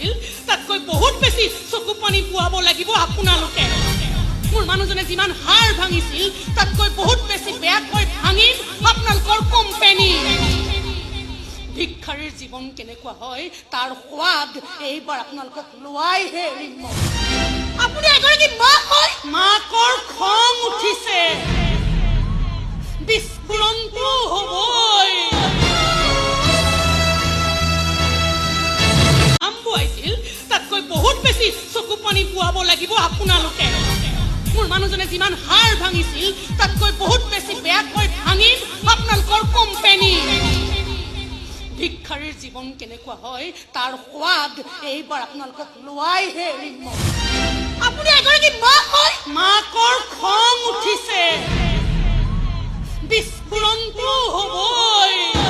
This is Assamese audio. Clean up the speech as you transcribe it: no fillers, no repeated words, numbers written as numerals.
আছিল তাতকৈ বহুত বেছি চকু পানী পোৱাব লাগিব আপোনালোকে মোৰ মানুহজনে যিমান হাড় ভাঙিছিল তাতকৈ বহুত বেছি বেয়াকৈ ভাঙিম আপোনালোকৰ কোম্পানী ভিক্ষাৰীৰ জীৱন কেনেকুৱা হয় তাৰ সোৱাদ এইবাৰ আপোনালোকক লোৱাইহে এৰিম আপুনি এগৰাকী মাক হয় মাকৰ খং উঠিছে বিস্ফোৰণটো হ'বই আমবুৱাইছিল তাতকৈ বহুত বেছি চকু পানী পোৱাব লাগিব আপোনালোকে মোৰ মানুহজনে যিমান হাড় ভাঙিছিল তাতকৈ বহুত বেছি বেয়াকৈ ভাঙিম আপোনালোকৰ কোম্পানী ভিক্ষাৰীৰ জীৱন কেনেকুৱা হয় তাৰ সোৱাদ এইবাৰ আপোনালোকক লোৱাইহে এৰিম আপুনি এগৰাকী মাক হয় মাকৰ খং উঠিছে বিস্ফোৰণটো হ'বই